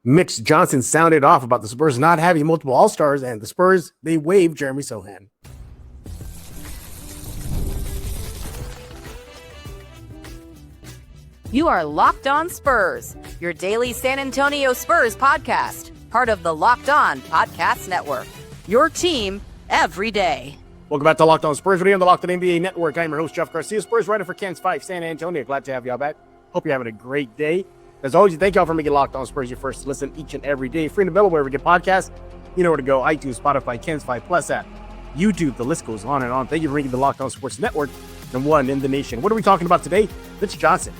Mitch Johnson sounded off about the Spurs not having multiple All-Stars, and the Spurs, they waived Jeremy Sohan. You are Locked On Spurs, your daily San Antonio Spurs podcast, part of the Locked On Podcast Network, your team every day. Welcome back to Locked On Spurs, radio on the Locked On NBA Network. I'm your host, Jeff Garcia, Spurs writer for Ken's 5, San Antonio. Glad to have y'all back. Hope you're having a great day. As always, thank y'all for making Locked On Spurs your first listen each and every day. Free and available wherever you get podcasts. You know where to go. iTunes, Spotify, Ken's 5 Plus app, YouTube. The list goes on and on. Thank you for making the Locked On Sports Network number one in the nation. What are we talking about today? Mitch Johnson.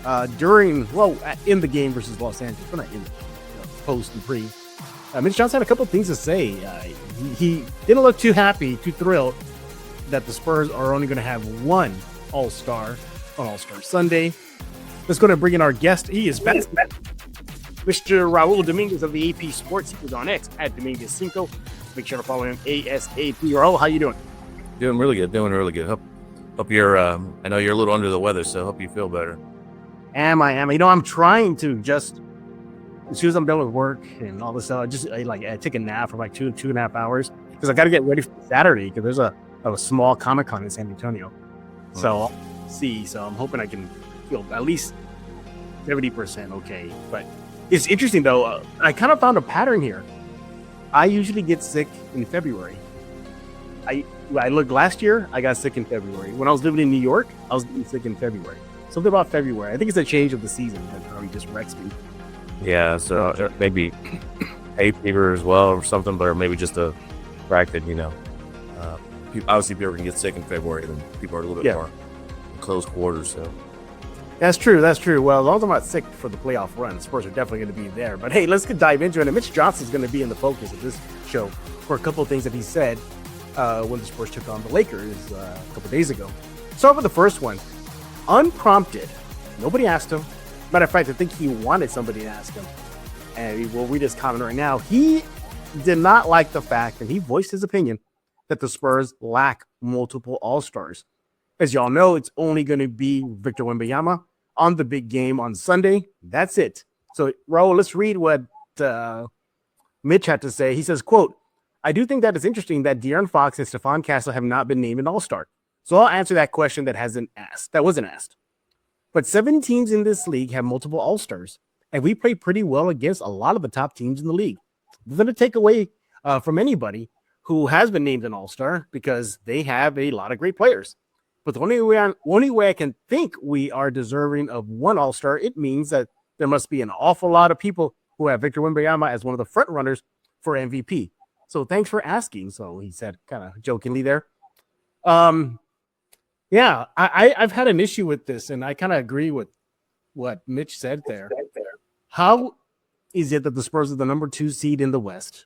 In the game versus Los Angeles. We're not in the post and pre. Mitch Johnson had a couple of things to say. He didn't look too happy, too thrilled that the Spurs are only going to have one All-Star on All-Star Sunday. Let's go to bring in our guest. He is back. Mr. Raul Dominguez of the AP Sports. He was on X at Dominguez5. Make sure to follow him, ASAP. Raul, how you doing? Doing really good. Hope you're, I know you're a little under the weather, so hope you feel better. Am I? I'm trying to just, as soon as I'm done with work and all this stuff, I take a nap for like two and a half hours because I got to get ready for Saturday because there's a small Comic-Con in San Antonio. So I'll see. So I'm hoping I can feel at least 70% okay. But it's interesting, though. I kind of found a pattern here. I usually get sick in February. I looked last year, I got sick in February. When I was living in New York, I was getting sick in February. Something about February. I think it's a change of the season that probably just wrecks me. Yeah, so maybe hay fever as well or something, but maybe just a fact that, obviously people can get sick in February, then people are a little bit more in close quarters. So That's true. Well, as long as I'm not sick for the playoff run, the Spurs are definitely going to be there. But hey, let's dive into it. And Mitch Johnson is going to be in the focus of this show for a couple of things that he said when the Spurs took on the Lakers a couple days ago. Start with the first one. Unprompted. Nobody asked him. Matter of fact, I think he wanted somebody to ask him. And we'll read his comment right now. He did not like the fact, and he voiced his opinion, that the Spurs lack multiple All-Stars. As y'all know, it's only going to be Victor Wembanyama on the big game on Sunday. That's it. So, Raul, let's read what Mitch had to say. He says, quote, I do think that it's interesting that De'Aaron Fox and Stephon Castle have not been named an All-Star. So I'll answer that question that wasn't asked. But 7 teams in this league have multiple All-Stars, and we play pretty well against a lot of the top teams in the league. It doesn't take away from anybody who has been named an All-Star because they have a lot of great players. But the only way I can think we are deserving of one All-Star, it means that there must be an awful lot of people who have Victor Wembanyama as one of the front runners for MVP. So thanks for asking. So he said kind of jokingly there. Yeah, I've had an issue with this, and I kind of agree with what Mitch said there. How is it that the Spurs are the number 2 seed in the West,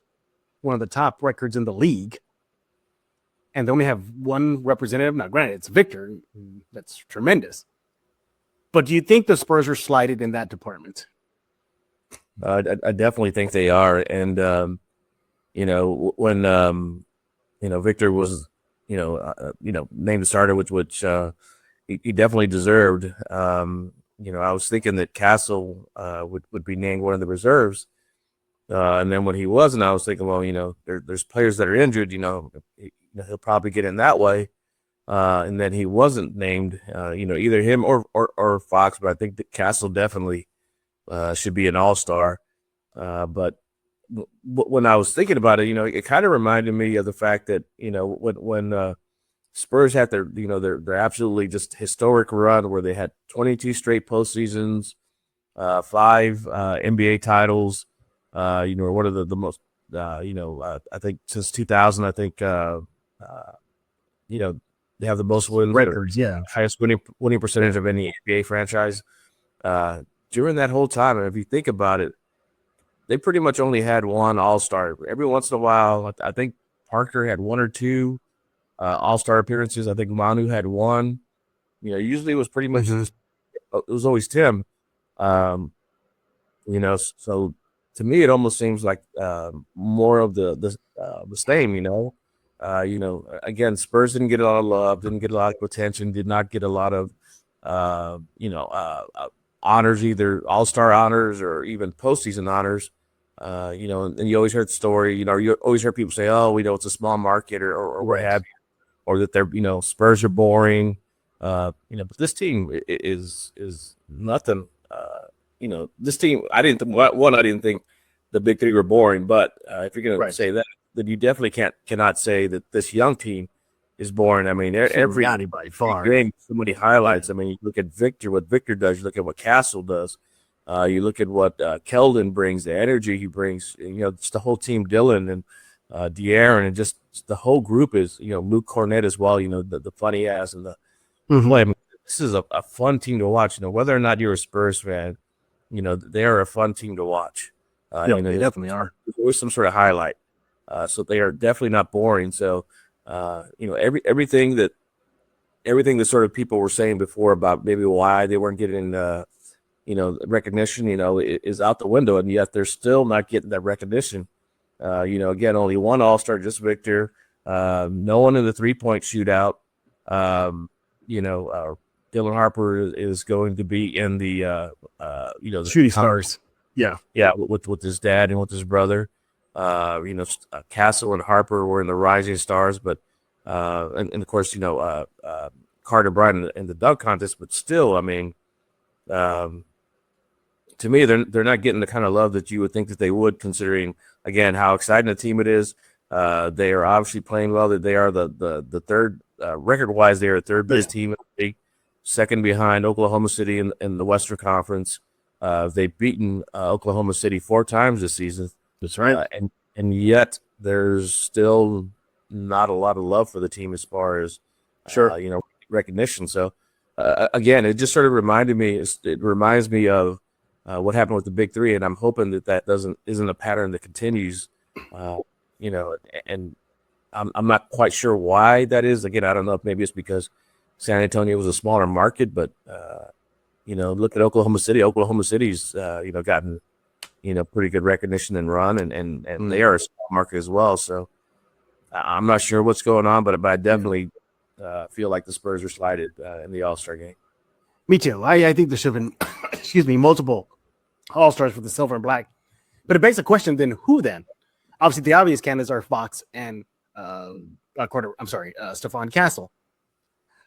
one of the top records in the league, and they only have one representative? Now, granted, it's Victor. That's tremendous. But do you think the Spurs are slighted in that department? I definitely think they are. And, when Victor was named a starter, which he definitely deserved. I was thinking that Castle would be named one of the reserves, and then when he wasn't, I was thinking, well, there's players that are injured. He'll probably get in that way, and then he wasn't named. Either him or Fox, but I think that Castle definitely should be an All-Star. But when I was thinking about it, it kind of reminded me of the fact that, when Spurs had their absolutely just historic run where they had 22 straight postseasons, 5 NBA titles, one of the most, I think since 2000, I think, they have the most wins Records, highest winning percentage of any NBA franchise. During that whole time, and if you think about it, they pretty much only had one All-Star. Every once in a while, I think Parker had 1 or 2 All-Star appearances. I think Manu had 1. Usually it was pretty much it was always Tim. So to me, it almost seems like more of the same. Again, Spurs didn't get a lot of love, didn't get a lot of attention, did not get a lot of honors, either All-Star honors or even postseason honors. And you always heard the story. You always heard people say, "Oh, we know it's a small market," or what have you, or that they're Spurs are boring. But this team is nothing. This team, I didn't think the big three were boring, but if you're going to say that, then you definitely cannot say that this young team is boring. I mean, every by far. game, so many highlights. I mean, you look at Victor, what Victor does. You look at what Castle does. You look at what Keldon brings, the energy he brings. Just the whole team, Dylan and De'Aaron, and just the whole group is. Luke Cornett as well. The funny ass and the play. I mean, this is a fun team to watch. Whether or not you're a Spurs fan, they are a fun team to watch. They definitely are. There's always some sort of highlight. So they are definitely not boring. So, everything that sort of people were saying before about maybe why they weren't getting, recognition, is out the window, and yet they're still not getting that recognition. Again, only one All-Star, just Victor. No one in the 3-point shootout. Dylan Harper is going to be in the the shooting stars. Yeah, with his dad and with his brother. Castle and Harper were in the rising stars, but and of course Carter Bryant in the dunk contest. But still, I mean, to me, they're not getting the kind of love that you would think that they would, considering again how exciting a team it is. They are obviously playing well. That they are the third record-wise. They are a third best team in the league, second behind Oklahoma City in the Western Conference. They've beaten Oklahoma City 4 times this season. That's right. And yet there's still not a lot of love for the team as far as recognition. So again, it just sort of reminds me of what happened with the big three, and I'm hoping that isn't a pattern that continues. And I'm not quite sure why that is. Again, I don't know if maybe it's because San Antonio was a smaller market, but look at Oklahoma City. Oklahoma City's gotten pretty good recognition and run, and they are a small market as well. So I'm not sure what's going on, but I definitely feel like the Spurs were slighted in the All-Star game. Me too. I think there should have been, multiple All-Stars for the silver and black. But it begs the question, then who then? Obviously, the obvious candidates are Fox and Stephon Castle.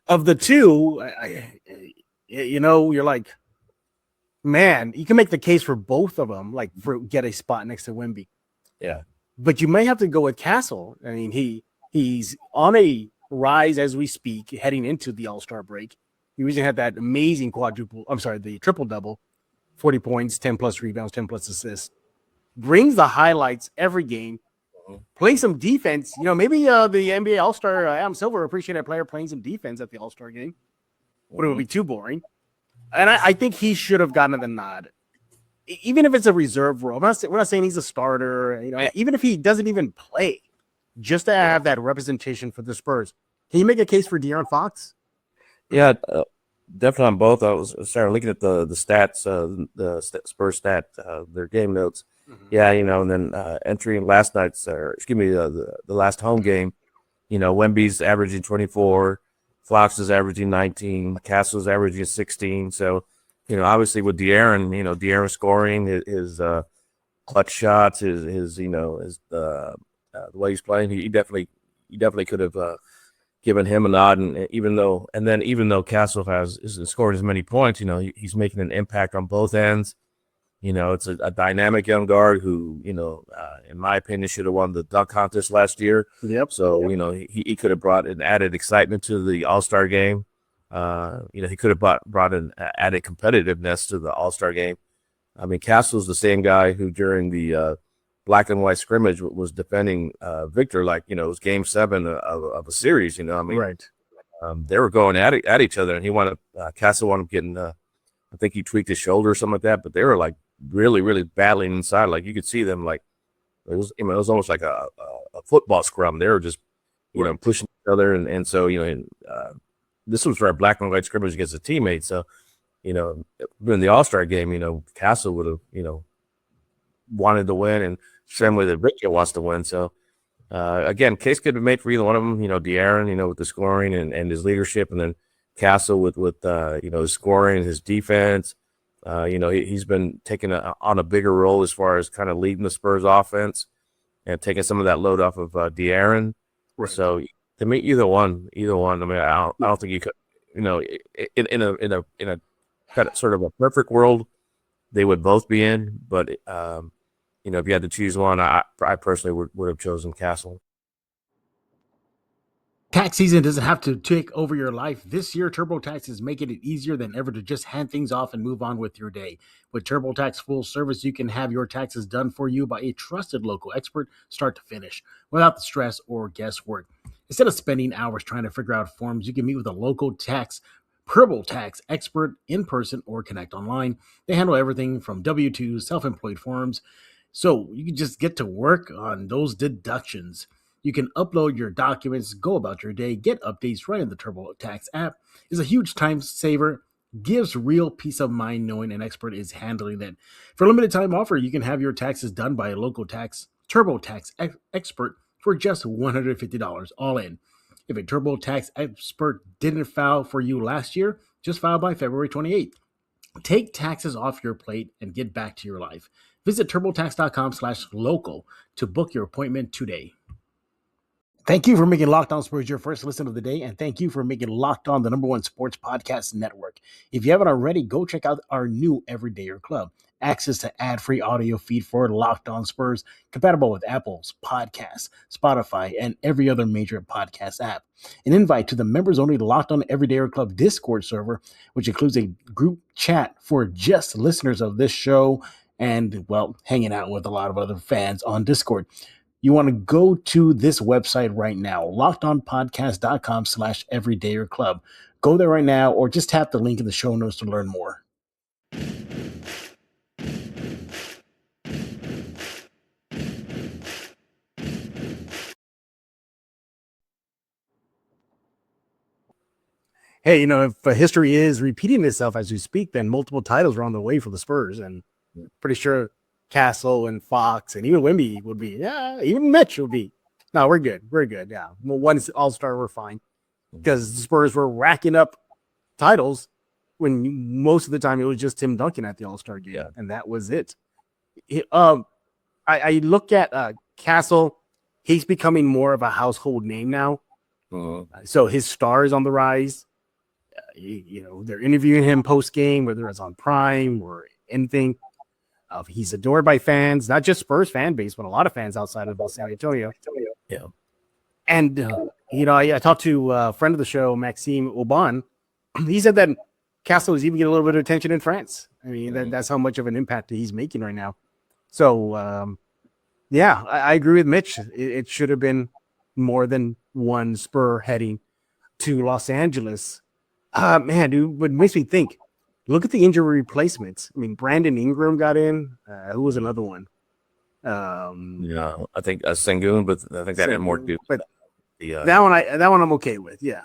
Of the two, you're like, man, you can make the case for both of them, like for get a spot next to Wemby. Yeah. But you may have to go with Castle. I mean, he's on a rise as we speak, heading into the All-Star break. He recently had that amazing the triple-double, 40 points, 10 plus rebounds, 10 plus assists. Brings the highlights every game. Play some defense. Maybe the NBA All-Star Adam Silver appreciate a player playing some defense at the All-Star game. But it would be too boring. And I think he should have gotten the nod. Even if it's a reserve role. We're not saying he's a starter. Even if he doesn't even play, just to have that representation for the Spurs. Can you make a case for De'Aaron Fox? Yeah, definitely on both. I was starting looking at the stats, Spurs their game notes. Mm-hmm. Yeah, and then entering last night's, the last home game, Wemby's averaging 24, Fox is averaging 19, Castle's averaging 16. So, obviously with De'Aaron, De'Aaron scoring, his clutch shots, his the way he's playing, he definitely could have given him a nod. And even though Castle isn't scored as many points, he's making an impact on both ends. It's a dynamic young guard who, in my opinion, should have won the dunk contest last year. Yep. So, he could have brought an added excitement to the All-Star game. He could have brought an added competitiveness to the All-Star game. I mean, Castle's the same guy who during the black and white scrimmage was defending Victor like, it was game 7 of a series, Right. They were going at each other, and Castle wound up getting, I think he tweaked his shoulder or something like that, but they were like really, really battling inside. Like you could see them, like it was almost like a football scrum. They were just, pushing each other. And so, this was for a black and white scrimmage against a teammate. So, in the All-Star game, Castle would have, wanted to win, and same way that Victor wants to win. So, again, case could be made for either one of them, De'Aaron, with the scoring and his leadership, and then Castle with his scoring, his defense, He's been taking on a bigger role as far as kind of leading the Spurs offense and taking some of that load off of De'Aaron. Right. So to me, either one. I mean, I don't think you could. In a kind of sort of a perfect world, they would both be in. But if you had to choose one, I personally would have chosen Castle. Tax season doesn't have to take over your life. This year, TurboTax is making it easier than ever to just hand things off and move on with your day. With TurboTax full service, you can have your taxes done for you by a trusted local expert, start to finish, without the stress or guesswork. Instead of spending hours trying to figure out forms, you can meet with a local TurboTax expert in person or connect online. They handle everything from W-2, self-employed forms, so you can just get to work on those deductions. You can upload your documents, go about your day, get updates right in the TurboTax app. It's a huge time saver, gives real peace of mind knowing an expert is handling it. For a limited time offer, you can have your taxes done by a local TurboTax expert for just $150 all in. If a TurboTax expert didn't file for you last year, just file by February 28th. Take taxes off your plate and get back to your life. Visit TurboTax.com/local to book your appointment today. Thank you for making Locked On Spurs your first listen of the day, and thank you for making Locked On the #1 sports podcast network. If you haven't already, go check out our new Everydayer Club. Access to ad-free audio feed for Locked On Spurs, compatible with Apple's Podcasts, Spotify, and every other major podcast app. An invite to the members-only Locked On Everydayer Club Discord server, which includes a group chat for just listeners of this show and, well, hanging out with a lot of other fans on Discord. You want to go to this website right now, lockedonpodcast.com/everydayer club. Go there right now, or just tap the link in the show notes to learn more. Hey, if history is repeating itself as we speak, then multiple titles are on the way for the Spurs, and pretty sure Castle and Fox and even Wemby would be, even Mitch would be. No, we're good. Yeah. Well, one All-Star, we're fine. Because the Spurs were racking up titles when most of the time it was just Tim Duncan at the All-Star game. Yeah. And that was it. I look at Castle. He's becoming more of a household name now. So his star is on the rise. They're interviewing him post-game, whether it's on Prime or anything. He's adored by fans, not just Spurs fan base, but a lot of fans outside of San Antonio. Yeah. And, I talked to a friend of the show, Maxime Aubin. He said that Castle is even getting a little bit of attention in France. I mean, that's how much of an impact he's making right now. So, I agree with Mitch. It should have been more than one Spur heading to Los Angeles. Man, dude, what makes me think, look at the injury replacements. I mean, Brandon Ingram got in. Who was another one? I think Sengun, but I think that had more to do with that one I'm okay with. Yeah.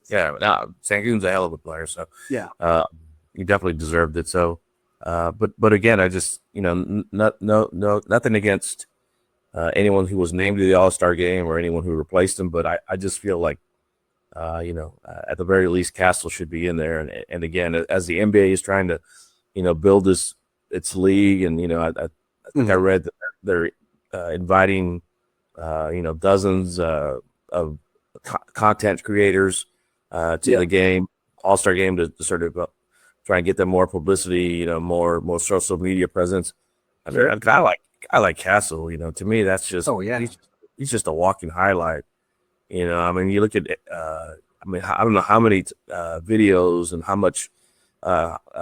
Yeah. No, Sengun's a hell of a player. So yeah, he definitely deserved it. So, but again, I just nothing against anyone who was named to the All-Star game or anyone who replaced him, but I just feel like at the very least, Castle should be in there. And again, as the NBA is trying to, build its league, and I think I read that they're inviting, dozens of content creators to the game, All-Star game, to sort of try and get them more publicity, more social media presence. I mean, I like Castle. To me, that's just he's just a walking highlight. You look at, I don't know how many videos and how much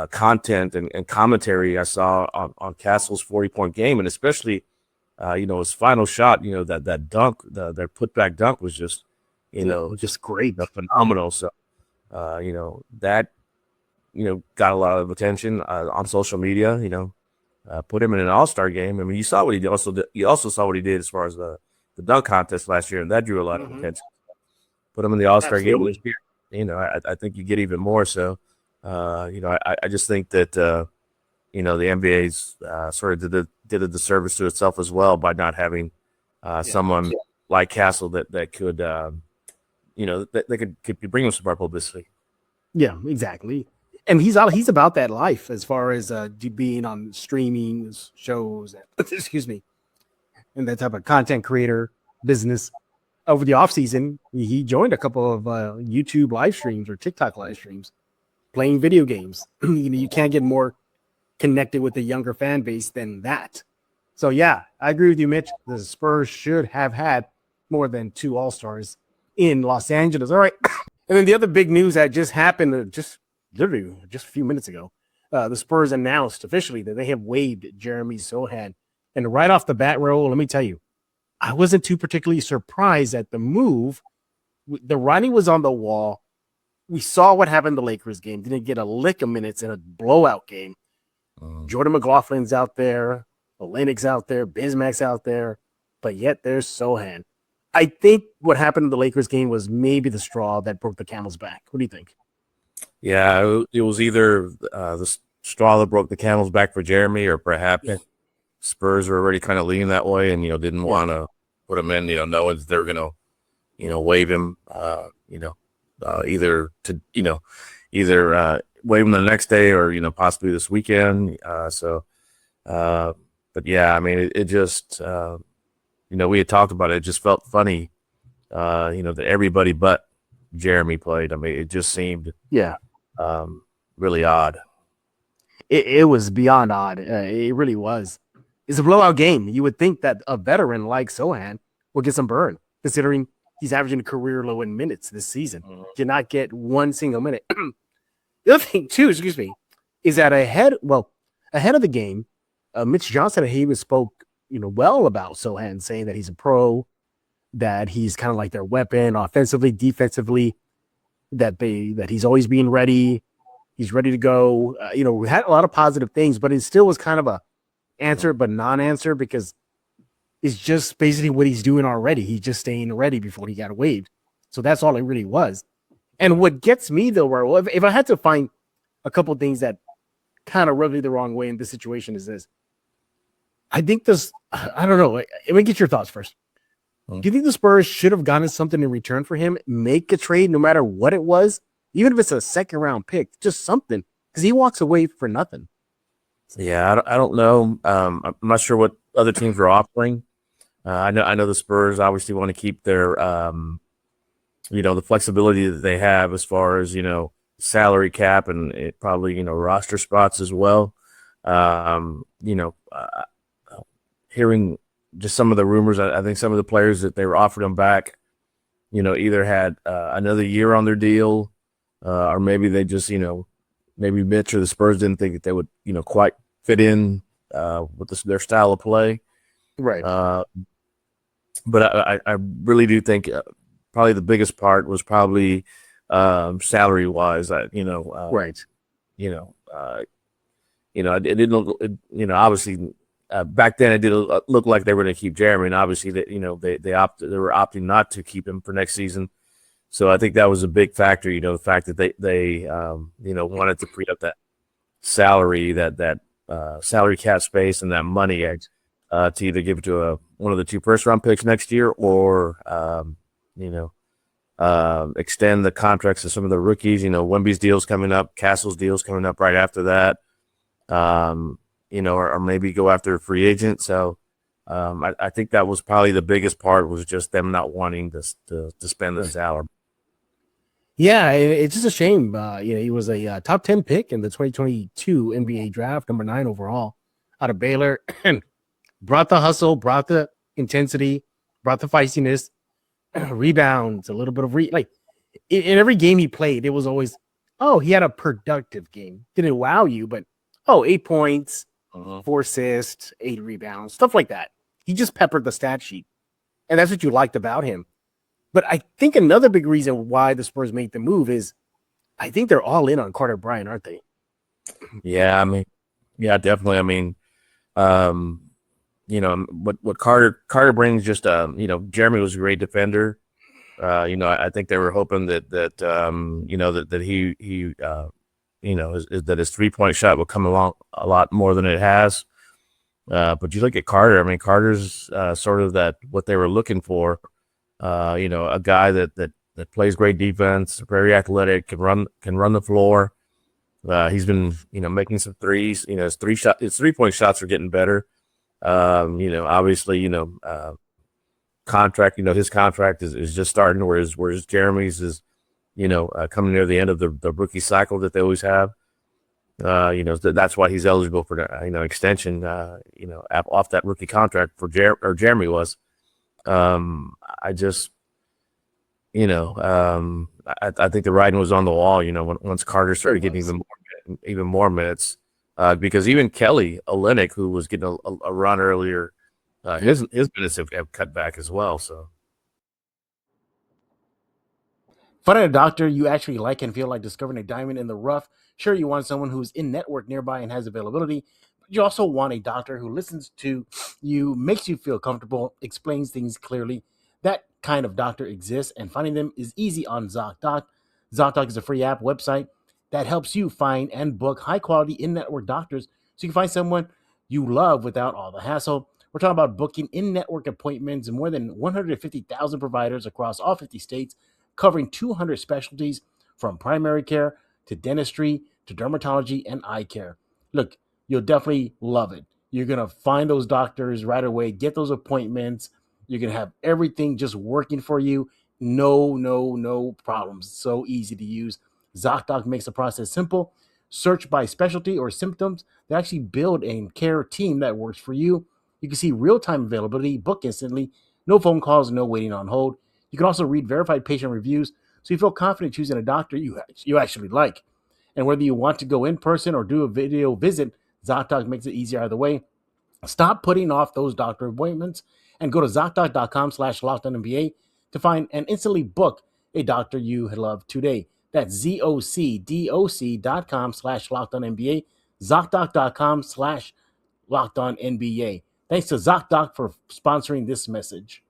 content and commentary I saw on Castle's 40-point game, and especially, his final shot, that dunk, that putback dunk was just, just great, phenomenal. So, that, got a lot of attention on social media. Put him in an All-Star game. I mean, you saw what he did. You also saw what he did as far as the dunk contest last year, and that drew a lot of attention. Put him in the All-Star game this year. I think you get even more. So, I just think that the NBA's sort of did a disservice to itself as well by not having someone like Castle that could, that could bring him some more publicity. Yeah, exactly. And he's about that life as far as being on streaming shows, excuse me, and that type of content creator business. Over the offseason, he joined a couple of YouTube live streams or TikTok live streams, playing video games. You can't get more connected with the younger fan base than that. So yeah, I agree with you, Mitch. The Spurs should have had more than 2 All-Stars in Los Angeles. All right. And then the other big news that just happened just a few minutes ago, the Spurs announced officially that they have waived Jeremy Sohan. And right off the bat, Raul, let me tell you, I wasn't too particularly surprised at the move. The writing was on the wall. We saw what happened in the Lakers game. Didn't get a lick of minutes in a blowout game. Jordan McLaughlin's out there. Olynyk's out there. Bismack's out there. But yet there's Sohan. I think what happened in the Lakers game was maybe the straw that broke the camel's back. What do you think? Yeah, it was either the straw that broke the camel's back for Jeremy, or perhaps Spurs were already kind of leaning that way and, didn't want to put him in, knowing that they're going to, waive him, either waive him the next day or, possibly this weekend. But yeah, I mean, it just, we had talked about it. It just felt funny, that everybody but Jeremy played. I mean, it just seemed really odd. It was beyond odd. It really was. It's a blowout game. You would think that a veteran like Sohan will get some burn, considering he's averaging a career low in minutes this season. Did not get one single minute. The other thing, too, is that ahead of the game, Mitch Johnson and he spoke, well about Sohan, saying that he's a pro, that he's kind of like their weapon offensively, defensively, that he's always being ready. He's ready to go. We had a lot of positive things, but it still was kind of a answer but non-answer, because it's just basically what he's doing already. He's just staying ready before he got waived. So that's all it really was. And what gets me, though, Raul, if I had to find a couple of things that kind of rub me the wrong way in this situation, is this. I think I don't know. Let me get your thoughts first. Do you think the Spurs should have gotten something in return for him? Make a trade no matter what it was? Even if it's a second-round pick, just something. Because he walks away for nothing. Yeah, I don't know. I'm not sure what other teams are offering. I know the Spurs obviously want to keep their, the flexibility that they have as far as, salary cap and probably, roster spots as well. Hearing just some of the rumors, I think some of the players that they were offering them back, either had another year on their deal, or maybe they just, maybe Mitch or the Spurs didn't think that they would, quite fit in with their style of play. Right. But I really do think probably the biggest part was probably salary wise. Right. It didn't, obviously back then it did look like they were going to keep Jeremy, and obviously that, they were opting not to keep him for next season. So I think that was a big factor, the fact that they wanted to free up that salary, that salary cap space and that money to either give it to one of the 2 first-round picks next year, or extend the contracts of some of the rookies. Wemby's deal's coming up, Castle's deal's coming up right after that, or maybe go after a free agent. So I think that was probably the biggest part, was just them not wanting to spend the salary. Yeah, it's just a shame. He was a top 10 pick in the 2022 NBA draft, number 9 overall, out of Baylor, and brought the hustle, brought the intensity, brought the feistiness, rebounds, a little bit of in every game he played, it was always, he had a productive game. Didn't wow you, but 8 points, 4 assists, 8 rebounds, stuff like that. He just peppered the stat sheet, and that's what you liked about him. But I think another big reason why the Spurs made the move is I think they're all in on Carter Bryant, aren't they? Yeah, definitely. I mean, what Carter brings, just Jeremy was a great defender. I think they were hoping that he that his 3-point shot will come along a lot more than it has. But you look at Carter. I mean, Carter's sort of what they were looking for. A guy that plays great defense, very athletic, can run the floor. He's been, making some threes. His his 3-point shots are getting better. Obviously, contract. His contract is just starting, whereas Jeremy's is, coming near the end of the rookie cycle that they always have. That's why he's eligible for the extension. Off that rookie contract for Jeremy was. I just, I think the writing was on the wall. Once Carter started getting even more minutes, because even Kelly Olynyk, who was getting a run earlier, his minutes have cut back as well. So. Finding a doctor you actually like and feel like discovering a diamond in the rough. Sure, you want someone who's in network nearby and has availability, but you also want a doctor who listens to you, makes you feel comfortable, explains things clearly. That kind of doctor exists, and finding them is easy on ZocDoc. ZocDoc is a free app website that helps you find and book high-quality in-network doctors so you can find someone you love without all the hassle. We're talking about booking in-network appointments in more than 150,000 providers across all 50 states, covering 200 specialties from primary care to dentistry to dermatology and eye care. Look, you'll definitely love it. You're going to find those doctors right away, get those appointments. You're going to have everything just working for you. No problems. So easy to use. ZocDoc makes the process simple. Search by specialty or symptoms. They actually build a care team that works for you. You can see real-time availability, book instantly, no phone calls, no waiting on hold. You can also read verified patient reviews so you feel confident choosing a doctor you actually like. And whether you want to go in person or do a video visit, ZocDoc makes it easier either way. Stop putting off those doctor appointments and go to ZocDoc.com/LockedOnNBA to find and instantly book a doctor you love today. That's ZocDoc.com/LockedOnNBA, ZocDoc.com/LockedOnNBA. Thanks to ZocDoc for sponsoring this message.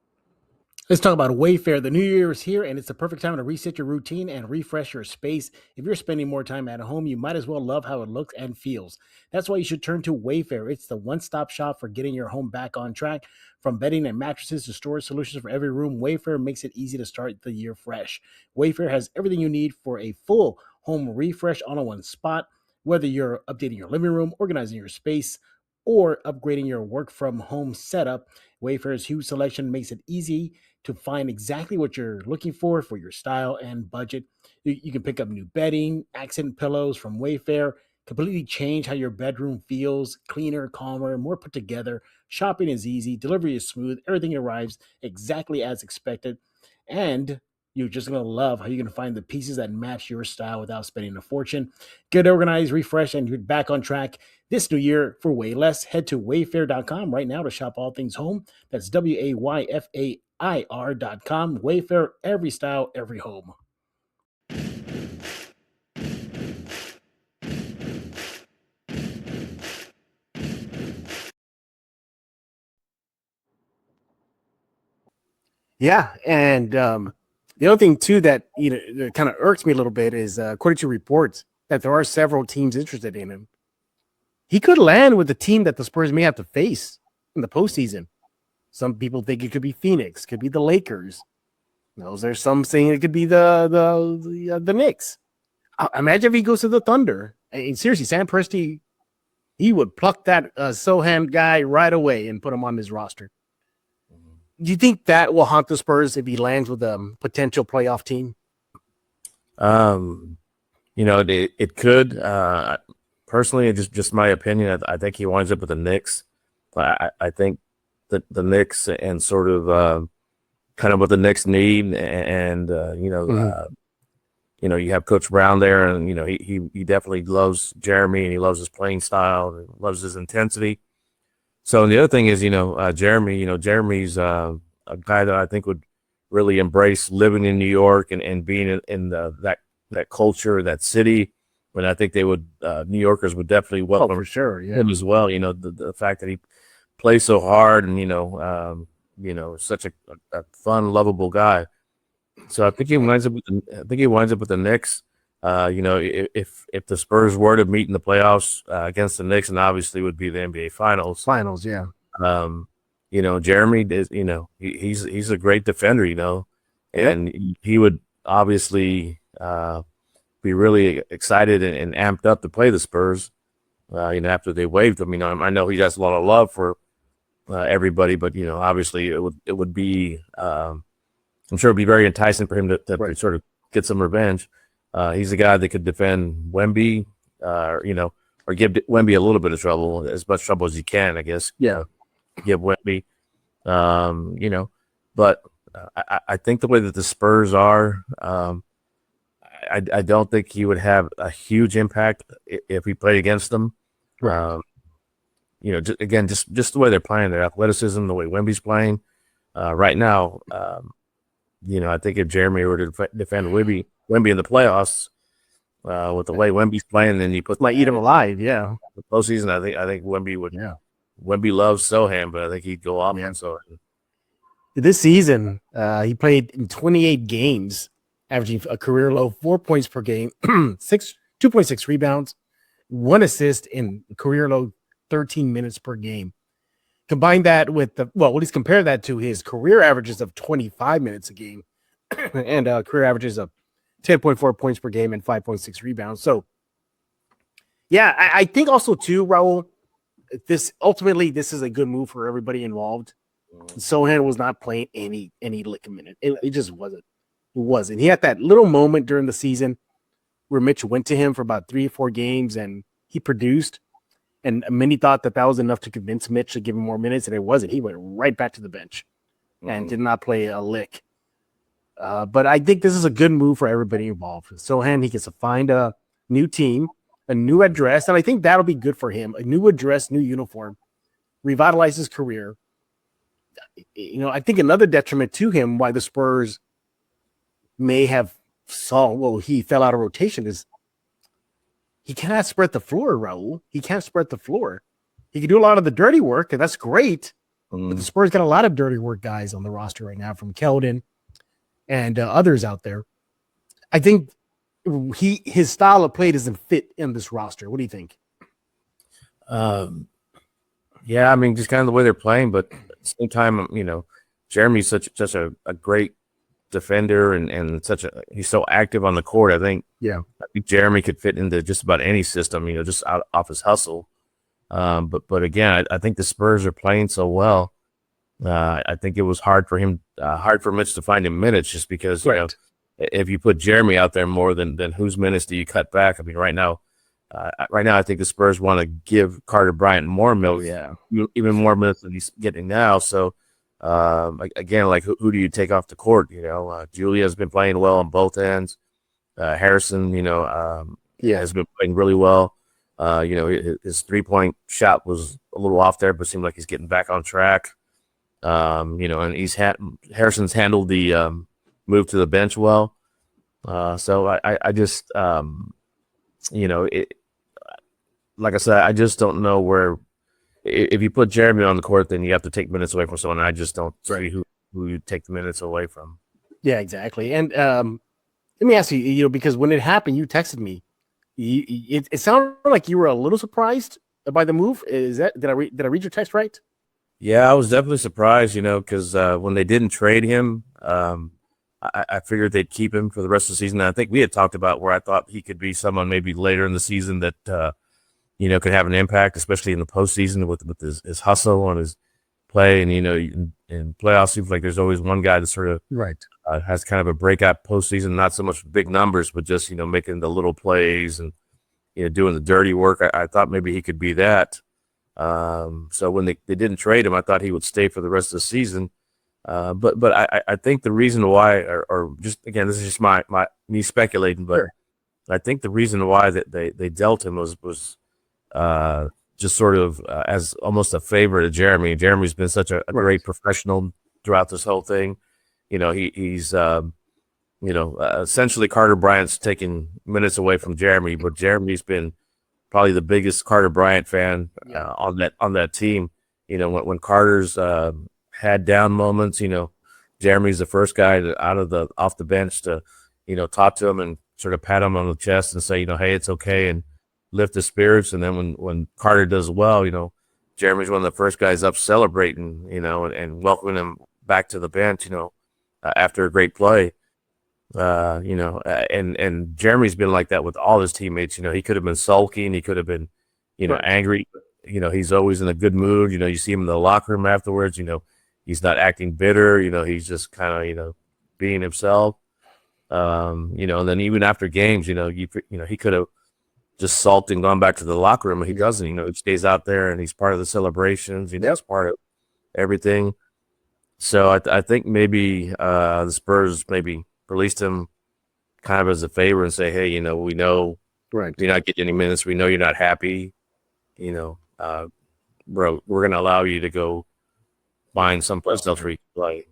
Let's talk about Wayfair. The new year is here, and it's the perfect time to reset your routine and refresh your space. If you're spending more time at home, you might as well love how it looks and feels. That's why you should turn to Wayfair. It's the one-stop shop for getting your home back on track. From bedding and mattresses to storage solutions for every room, Wayfair makes it easy to start the year fresh. Wayfair has everything you need for a full home refresh all in one spot. Whether you're updating your living room, organizing your space, or upgrading your work-from-home setup, Wayfair's huge selection makes it easy to find exactly what you're looking for your style and budget. You can pick up new bedding, accent pillows from Wayfair, completely change how your bedroom feels, cleaner, calmer, more put together. Shopping is easy, delivery is smooth, everything arrives exactly as expected, and you're just going to love how you're going to find the pieces that match your style without spending a fortune. Get organized, refresh, and you're back on track this new year for way less. Head to wayfair.com right now to shop all things home. That's WAYFAIR.com. Wayfair, every style, every home. Yeah, and the other thing too that that kind of irks me a little bit is, according to reports, that there are several teams interested in him. He could land with the team that the Spurs may have to face in the postseason. Some people think it could be Phoenix, could be the Lakers. There's some saying it could be the Knicks. Imagine if he goes to the Thunder. Seriously, Sam Presti, he would pluck that Sohan guy right away and put him on his roster. Do you think that will haunt the Spurs if he lands with a potential playoff team? It could. Personally, just my opinion, I think he winds up with the Knicks. I think that the Knicks and sort of kind of what the Knicks need, and you have Coach Brown there, and he definitely loves Jeremy, and he loves his playing style, and loves his intensity. So the other thing is, Jeremy's a guy that I think would really embrace living in New York and being in that culture, that city. But I think they would, New Yorkers would definitely welcome for sure, him as well. The fact that he plays so hard and such a fun, lovable guy. So I think he winds up with the Knicks. If the Spurs were to meet in the playoffs against the Knicks, and obviously would be the NBA Finals. Yeah. Jeremy is, he's a great defender, and he would obviously, be really excited and amped up to play the Spurs. After they waived him, I know he has a lot of love for everybody, but obviously it would be. I'm sure it'd be very enticing for him to sort of get some revenge. He's a guy that could defend Wemby, or give Wemby a little bit of trouble, as much trouble as he can, I guess. Yeah. Give Wemby, but I think the way that the Spurs are, I don't think he would have a huge impact if he played against them. Right. Just the way they're playing, their athleticism, the way Wemby's playing right now. I think if Jeremy were to defend Wemby in the playoffs, with the way Wemby's playing, then you might eat him alive. Yeah. The postseason, I think Wemby would. Yeah. Wemby loves Sohan, but I think he'd go off on Sohan. This season, he played in 28 games, averaging a career low 4 points per game, 2.6 rebounds, 1 assist, in career low 13 minutes per game. Combine that with at least compare that to his career averages of 25 minutes a game and career averages of 10.4 points per game and 5.6 rebounds. So, yeah, I think also too, Raul, this is a good move for everybody involved. Sohan was not playing any lick a minute. It just wasn't. It wasn't. He had that little moment during the season where Mitch went to him for about 3 or 4 games and he produced. And many thought that was enough to convince Mitch to give him more minutes, and it wasn't. He went right back to the bench and did not play a lick. But I think this is a good move for everybody involved. Sohan, he gets to find a new team, a new address, and I think that'll be good for him. A new address, new uniform, revitalize his career. I think another detriment to him why the Spurs may have he fell out of rotation is he cannot spread the floor, Raul. He can't spread the floor. He can do a lot of the dirty work, and that's great. But the Spurs got a lot of dirty work guys on the roster right now, from Keldon and others out there. I think his style of play doesn't fit in this roster. What do you think? Yeah, just kind of the way they're playing, but at the same time, Jeremy's such a great defender and he's so active on the court. I think Jeremy could fit into just about any system, just off his hustle. But again, I think the Spurs are playing so well. I think it was hard for Mitch to find him minutes, just because if you put Jeremy out there more, than whose minutes do you cut back? right now I think the Spurs want to give Carter Bryant more minutes, even more minutes than he's getting now. So again, like who do you take off the court? Julia's been playing well on both ends. Harrison, has been playing really well. His 3-point shot was a little off there, but seemed like he's getting back on track. And Harrison's handled the move to the bench well. So I just, like I said, I just don't know where. If you put Jeremy on the court, then you have to take minutes away from someone. I just don't see who you take the minutes away from. Yeah, exactly. And let me ask you, because when it happened, you texted me. It sounded like you were a little surprised by the move. Did I read your text right? Yeah, I was definitely surprised, because when they didn't trade him, I figured they'd keep him for the rest of the season. And I think we had talked about where I thought he could be someone maybe later in the season that could have an impact, especially in the postseason with his hustle on his play. And, in playoffs, seems like there's always one guy that sort of has kind of a breakout postseason, not so much big numbers, but just, making the little plays and, doing the dirty work. I thought maybe he could be that. So when they didn't trade him, I thought he would stay for the rest of the season. But I think the reason why, or just, again, this is just me speculating, but I think the reason why that they dealt him was just sort of as almost a favor to Jeremy. Jeremy's been such a great professional throughout this whole thing. He's essentially Carter Bryant's taking minutes away from Jeremy, but Jeremy's been probably the biggest Carter Bryant fan on that team. When Carter's had down moments, Jeremy's the first guy off the bench to, talk to him and sort of pat him on the chest and say, hey, it's okay, and lift his spirits. And then when Carter does well, Jeremy's one of the first guys up celebrating, and welcoming him back to the bench, after a great play. And Jeremy's been like that with all his teammates. He could have been sulking, he could have been, Right. angry. He's always in a good mood. You see him in the locker room afterwards. He's not acting bitter. He's just kind of, being himself. And then even after games, he could have just sulked and gone back to the locker room. He doesn't. He stays out there and he's part of the celebrations. He's part of everything. So I think maybe the Spurs maybe released him kind of as a favor and say, hey, we know Right. you're not getting any minutes. We know you're not happy. Bro, we're going to allow you to go find someplace else where you can play.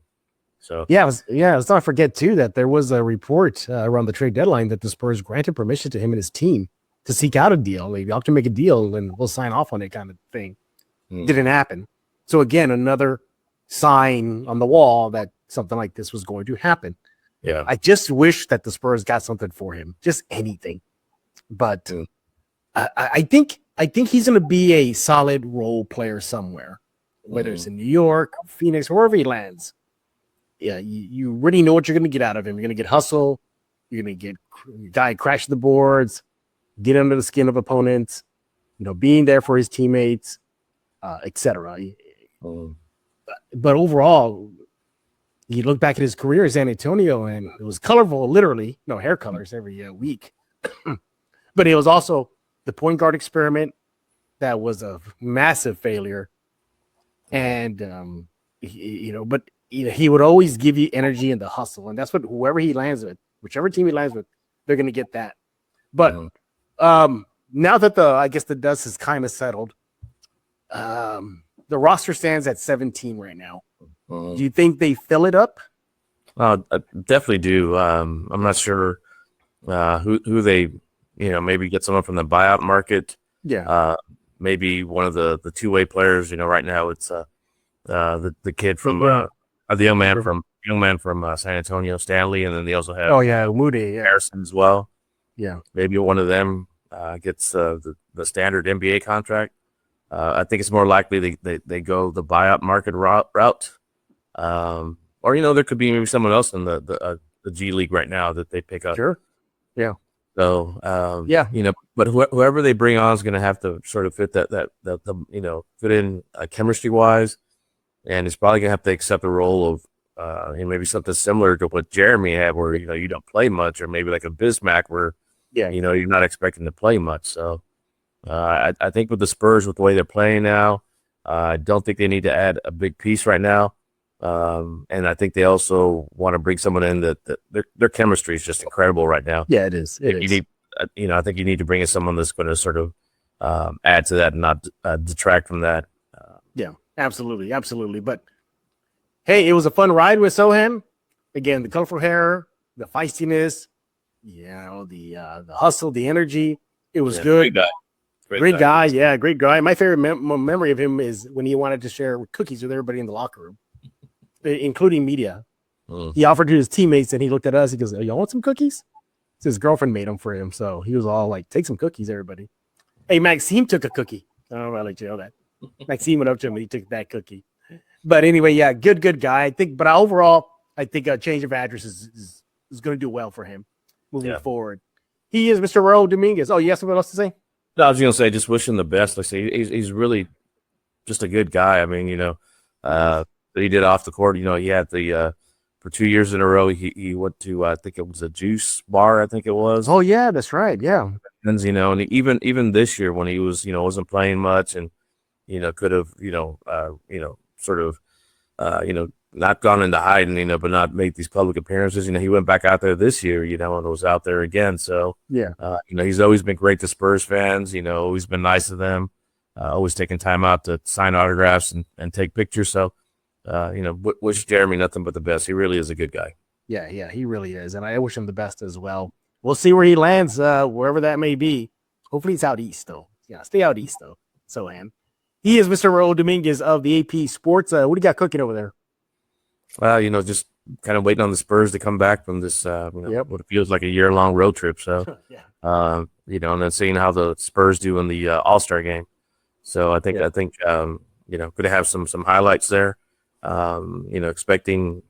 So Let's not forget too that there was a report around the trade deadline that the Spurs granted permission to him and his team to seek out a deal. Like, y'all can make a deal and we'll sign off on it, kind of thing. Didn't happen. So again, another sign on the wall that something like this was going to happen. Yeah, I just wish that the Spurs got something for him, just anything. But I think he's going to be a solid role player somewhere, whether it's in New York, Phoenix, wherever he lands. Yeah, you really know what you're going to get out of him. You're going to get hustle. You're going to get guy crash the boards, get under the skin of opponents. Being there for his teammates, etc. But overall, you look back at his career in San Antonio, and it was colorful, literally. No hair colors every week. But it was also the point guard experiment that was a massive failure. And, but he would always give you energy and the hustle. And that's what whoever he lands with, whichever team he lands with, they're going to get that. But now that the dust has kind of settled, the roster stands at 17 right now. Do you think they fill it up? I definitely do. I'm not sure who they, maybe get someone from the buyout market. Yeah. Maybe one of the two-way players. Right now it's the kid from the young man from San Antonio, Stanley, and then they also have Moody, Harrison as well. Yeah, maybe one of them gets the standard NBA contract. I think it's more likely they go the buyout market route. Or there could be maybe someone else in the G League right now that they pick up. Sure. Yeah. So but whoever they bring on is going to have to sort of fit that fit in chemistry wise, and it's probably going to have to accept the role of maybe something similar to what Jeremy had, where you don't play much, or maybe like a Bismack where you're not expecting to play much. So I think with the Spurs, with the way they're playing now, I don't think they need to add a big piece right now. And I think they also want to bring someone in that their chemistry is just incredible right now. Yeah, it is. I think you need to bring in someone that's going to sort of add to that and not detract from that. Yeah, absolutely. But hey, it was a fun ride with Sohan. Again, the colorful hair, the feistiness, the hustle, the energy. It was good. Great guy. Yeah, great guy. My favorite memory of him is when he wanted to share cookies with everybody in the locker room, including media. He offered to his teammates, and he looked at us. He goes, "Y'all want some cookies?" So his girlfriend made them for him, so he was all like, "Take some cookies, everybody." Hey, Maxime took a cookie. I don't know if I let you know that. Maxime went up to him and he took that cookie. But anyway, yeah, good guy. I think, but overall, I think a change of address is going to do well for him moving forward. He is Mr. Raul Dominguez. Oh, you have something else to say? No, I was going to say, just wish him the best. Like I say, he's really just a good guy. I mean, that he did off the court. He had for 2 years in a row, he went to, I think it was a juice bar, I think it was. Oh, yeah, that's right. Yeah. And, and even this year when he was, wasn't playing much and, could have, sort of, not gone into hiding, but not make these public appearances. He went back out there this year, and was out there again. So, he's always been great to Spurs fans, always been nice to them, always taking time out to sign autographs and take pictures. So, wish Jeremy nothing but the best. He really is a good guy. Yeah, he really is. And I wish him the best as well. We'll see where he lands, wherever that may be. Hopefully it's out east, though. Yeah, stay out east, though. Sohan. He is Mr. Raul Dominguez of the AP Sports. What do you got cooking over there? Just kind of waiting on the Spurs to come back from this, what it feels like a year-long road trip. So, and then seeing how the Spurs do in the All-Star game. So I think, going to have some highlights there. I'm expecting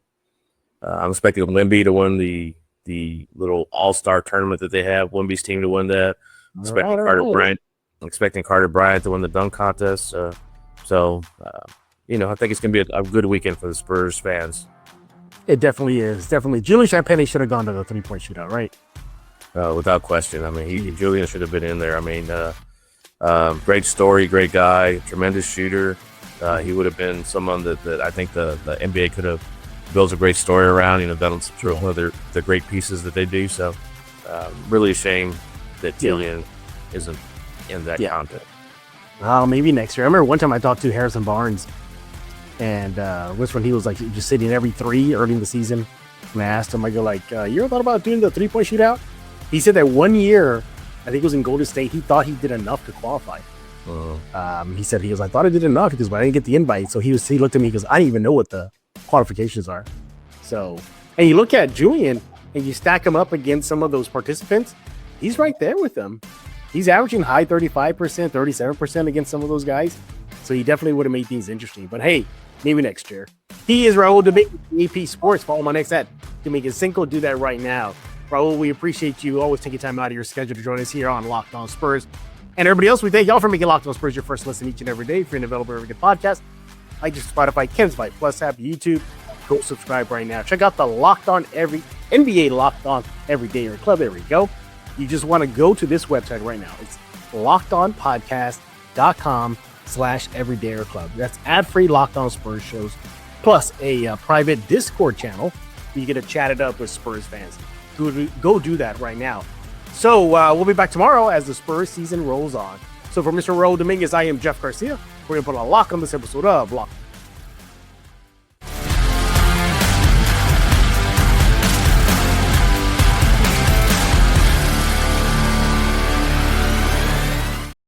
Wemby to win the the little All-Star tournament that they have. Wemby's team to win that. Expecting Carter Bryant to win the dunk contest. I think it's going to be a good weekend for the Spurs fans. It definitely is. Definitely. Julian Champagnie should have gone to the 3-point shootout, right? Without question. I mean, Julian should have been in there. I mean, great story, great guy, tremendous shooter. He would have been someone that I think the NBA could have built a great story around. Done some of the great pieces that they do. So, really a shame that Julian isn't in that content. Maybe next year. I remember one time I talked to Harrison Barnes, and was when he was like just sitting every three early in the season. And I asked him, I go like, you ever thought about doing the 3-point shootout? He said that 1 year, I think it was in Golden State, he thought he did enough to qualify. He said, I thought I did enough because I didn't get the invite. So he looked at me because I didn't even know what the qualifications are. So, and you look at Julian and you stack him up against some of those participants, he's right there with them. He's averaging high 35%, 37% against some of those guys. So he definitely would have made things interesting. But hey, maybe next year. He is Raul Dominguez, AP Sports. Follow my next at Dominguez Cinco. Do that right now. Raul, we appreciate you always taking time out of your schedule to join us here on Locked On Spurs. And everybody else, we thank y'all for making Locked On Spurs your first listen each and every day. Free and available wherever you get podcasts, like your Spotify, Kensby Plus app, YouTube. Go subscribe right now. Check out the NBA Locked On Everyday Club. There we go. You just want to go to this website right now. It's lockedonpodcast.com/everyday club. That's ad-free Locked On Spurs shows, plus a private Discord channel. You get to chat it up with Spurs fans. Go do that right now. So we'll be back tomorrow as the Spurs season rolls on. So for Mr. Raul Dominguez, I am Jeff Garcia. We're going to put a lock on this episode of Locked